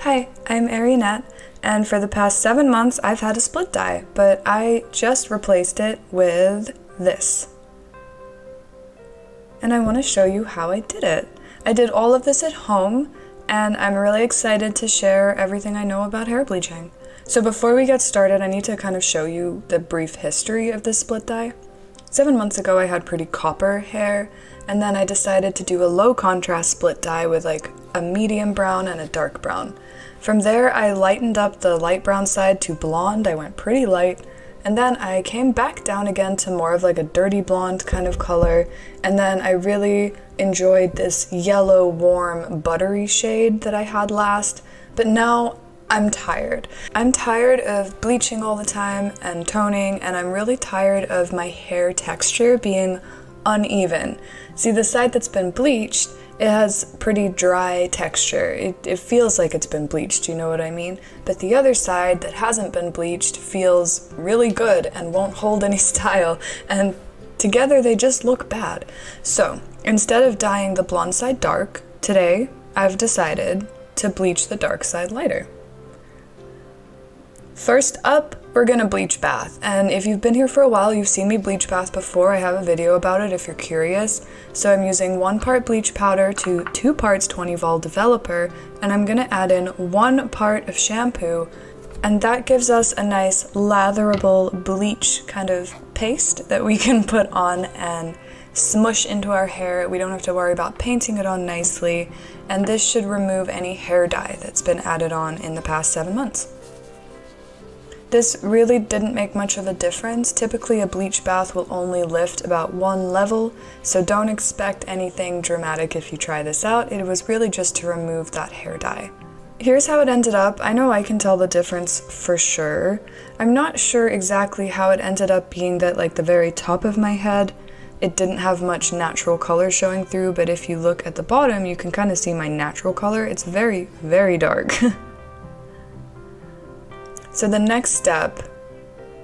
Hi, I'm Arienette, and for the past 7 months I've had a split dye, but I just replaced it with this. And I want to show you how I did it. I did all of this at home, and I'm really excited to share everything I know about hair bleaching. So before we get started, I need to kind of show you the brief history of this split dye. 7 months ago I had pretty copper hair, and then I decided to do a low contrast split dye with like a medium brown and a dark brown. From there I lightened up the light brown side to blonde. I went pretty light, and then I came back down again to more of like a dirty blonde kind of color, and then I really enjoyed this yellow warm buttery shade that I had last, but now I'm tired. I'm tired of bleaching all the time and toning, and I'm really tired of my hair texture being uneven. See, the side that's been bleached, it has pretty dry texture. It feels like it's been bleached, you know what I mean? But the other side that hasn't been bleached feels really good and won't hold any style, and together they just look bad. So instead of dyeing the blonde side dark, today I've decided to bleach the dark side lighter. First up, we're gonna bleach bath, and if you've been here for a while, you've seen me bleach bath before. I have a video about it if you're curious. So I'm using 1 part bleach powder to 2 parts 20 vol developer, and I'm gonna add in 1 part of shampoo, and that gives us a nice latherable bleach kind of paste that we can put on and smush into our hair. We don't have to worry about painting it on nicely, and this should remove any hair dye that's been added on in the past 7 months. This really didn't make much of a difference. Typically a bleach bath will only lift about 1 level, so don't expect anything dramatic if you try this out. It was really just to remove that hair dye. Here's how it ended up. I know I can tell the difference for sure. I'm not sure exactly how it ended up being that like the very top of my head, it didn't have much natural color showing through, but if you look at the bottom, you can kind of see my natural color. It's very, very dark. So the next step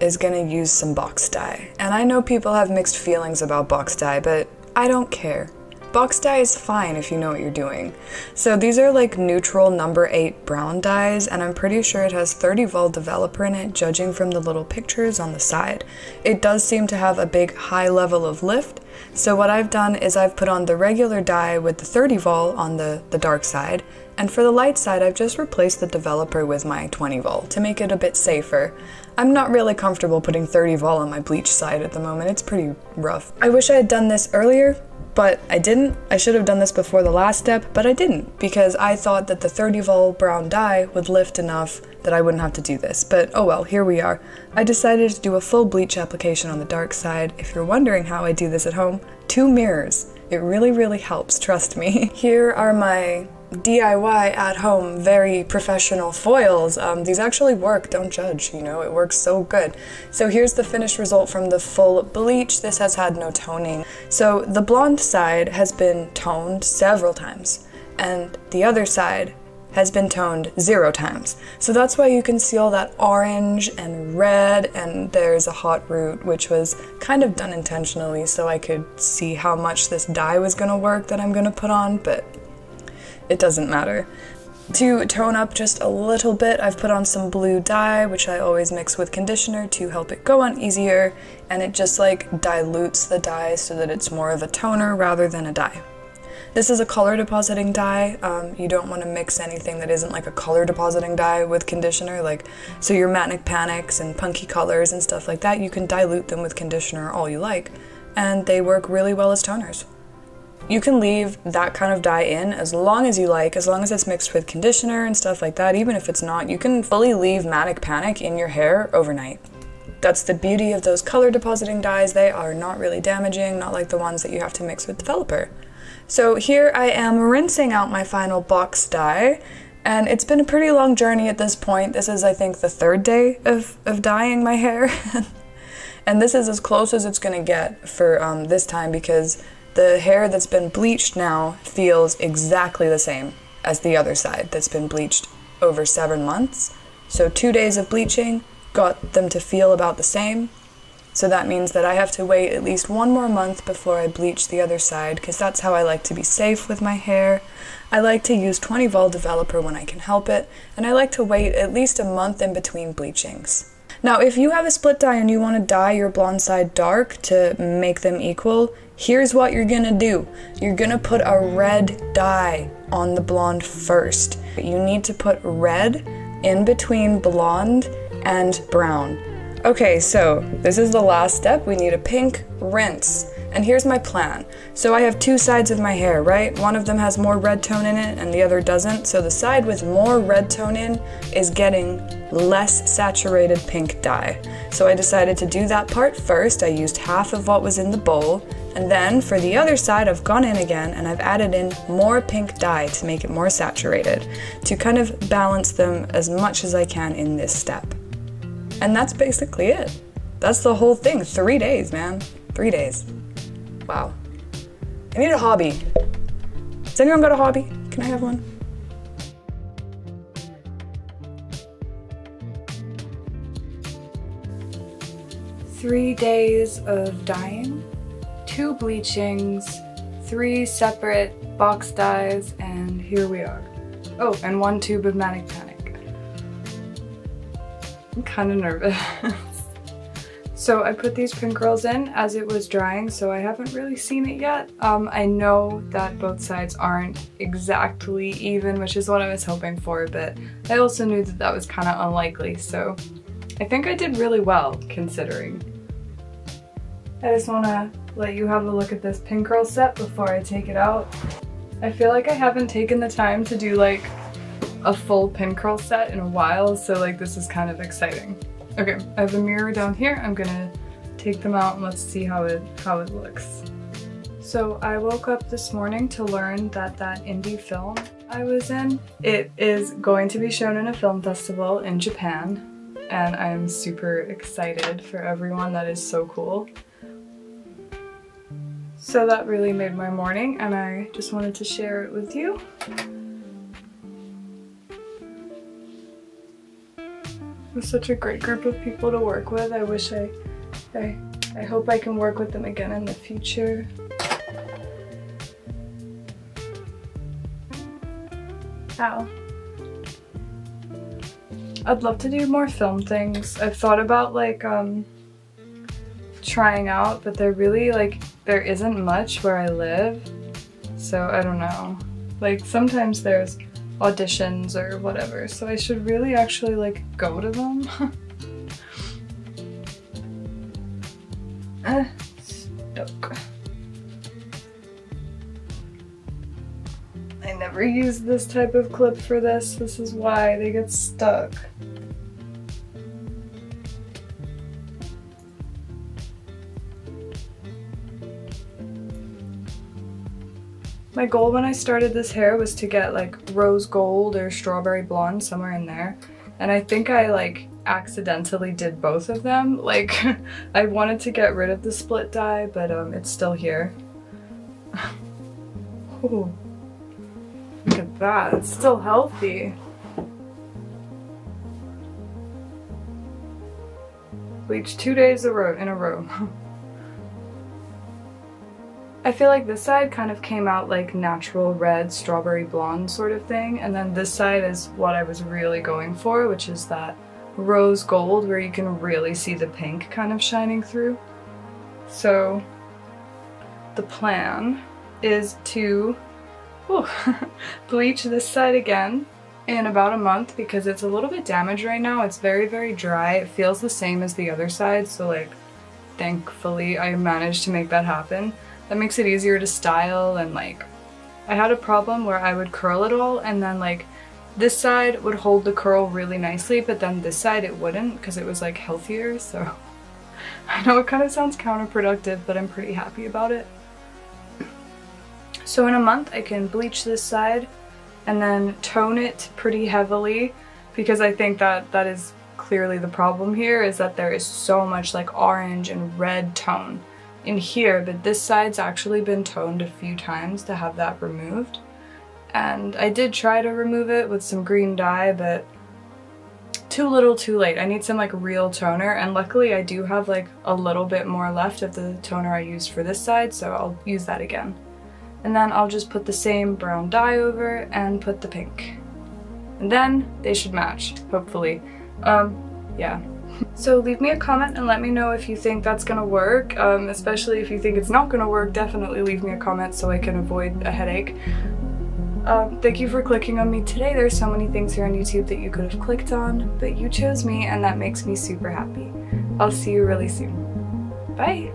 is gonna use some box dye. And I know people have mixed feelings about box dye, but I don't care. Box dye is fine if you know what you're doing. So these are like neutral number 8 brown dyes, and I'm pretty sure it has 30 vol developer in it, judging from the little pictures on the side. It does seem to have a big high level of lift, so what I've done is I've put on the regular dye with the 30 vol on the dark side, and for the light side I've just replaced the developer with my 20 vol to make it a bit safer. I'm not really comfortable putting 30 vol on my bleach side at the moment. It's pretty rough. I wish I had done this earlier, but I didn't. I should have done this before the last step, but I didn't, because I thought that the 30 vol brown dye would lift enough that I wouldn't have to do this. But oh well, here we are. I decided to do a full bleach application on the dark side. If you're wondering how I do this at home, 2 mirrors. It really, really helps, trust me. Here are my DIY at home, very professional foils. These actually work, don't judge, you know, it works so good. So here's the finished result from the full bleach. This has had no toning. So the blonde side has been toned several times, and the other side has been toned 0 times. So that's why you can see all that orange and red, and there's a hot root, which was kind of done intentionally so I could see how much this dye was gonna work that I'm gonna put on, but it doesn't matter. To tone up just a little bit, I've put on some blue dye, which I always mix with conditioner to help it go on easier, and it just like dilutes the dye so that it's more of a toner rather than a dye. This is a color depositing dye. You don't want to mix anything that isn't like a color depositing dye with conditioner, like so your manic panics and punky colors and stuff like that, you can dilute them with conditioner all you like, and they work really well as toners. You can leave that kind of dye in as long as you like, as long as it's mixed with conditioner and stuff like that. Even if it's not, you can fully leave manic panic in your hair overnight. That's the beauty of those color depositing dyes. They are not really damaging, not like the ones that you have to mix with developer. So here I am rinsing out my final box dye, and it's been a pretty long journey at this point. This is, I think, the 3rd day of dyeing my hair. And this is as close as it's gonna get for this time, because the hair that's been bleached now feels exactly the same as the other side that's been bleached over 7 months. So 2 days of bleaching got them to feel about the same. So that means that I have to wait at least 1 more month before I bleach the other side, because that's how I like to be safe with my hair. I like to use 20 vol developer when I can help it, and I like to wait at least a month in between bleachings. Now, if you have a split dye and you want to dye your blonde side dark to make them equal, here's what you're gonna do. You're gonna put a red dye on the blonde first. You need to put red in between blonde and brown. Okay, so this is the last step. We need a pink rinse. And here's my plan. So I have 2 sides of my hair, right? One of them has more red tone in it and the other doesn't. So the side with more red tone in is getting less saturated pink dye. So I decided to do that part first. I used half of what was in the bowl. And then for the other side, I've gone in again and I've added in more pink dye to make it more saturated, to kind of balance them as much as I can in this step. And that's basically it. That's the whole thing. 3 days, man. 3 days. Wow. I need a hobby. Has anyone got a hobby? Can I have one? Three days of dyeing, 2 bleachings, 3 separate box dyes, and here we are. Oh, and 1 tube of manic panic. I'm kind of nervous. So I put these pink curls in as it was drying, so I haven't really seen it yet. I know that both sides aren't exactly even, which is what I was hoping for, but I also knew that that was kind of unlikely, so I think I did really well, considering. I just want to let you have a look at this pink curl set before I take it out. I feel like I haven't taken the time to do like a full pin curl set in a while, so like this is kind of exciting. Okay, I have a mirror down here. I'm gonna take them out and let's see how it looks. So I woke up this morning to learn that that indie film I was in, it is going to be shown in a film festival in Japan, and I'm super excited for everyone. That is so cool. So that really made my morning, and I just wanted to share it with you. It was such a great group of people to work with. I wish I hope I can work with them again in the future. Ow. I'd love to do more film things. I've thought about like trying out, but there isn't much where I live, so I don't know. Like sometimes there's auditions or whatever, so I should really actually like go to them. Stuck. I never use this type of clip for this. This is why they get stuck. My goal when I started this hair was to get like rose gold or strawberry blonde, somewhere in there. And I think I like accidentally did both of them. Like I wanted to get rid of the split dye, but it's still here. Ooh, look at that, it's still healthy. Bleach 2 days in a row. I feel like this side kind of came out like natural red, strawberry blonde sort of thing, and then this side is what I was really going for, which is that rose gold where you can really see the pink kind of shining through. So the plan is to bleach this side again in about a month because it's a little bit damaged right now. It's very, very dry. It feels the same as the other side, so like thankfully I managed to make that happen. That makes it easier to style, and like I had a problem where I would curl it all and then like this side would hold the curl really nicely, but then this side it wouldn't because it was like healthier. So I know it kind of sounds counterproductive, but I'm pretty happy about it. So in a month I can bleach this side and then tone it pretty heavily, because I think that that is clearly the problem here, is that there is so much like orange and red tone in here, but this side's actually been toned a few times to have that removed. And I did try to remove it with some green dye, but too little too late. I need some like real toner, and luckily I do have like a little bit more left of the toner I used for this side, so I'll use that again. And then I'll just put the same brown dye over and put the pink. And then they should match, hopefully. Yeah. So leave me a comment and let me know if you think that's gonna work, especially if you think it's not gonna work. Definitely leave me a comment so I can avoid a headache. Thank you for clicking on me today. There's so many things here on YouTube that you could have clicked on, but you chose me and that makes me super happy. I'll see you really soon. Bye!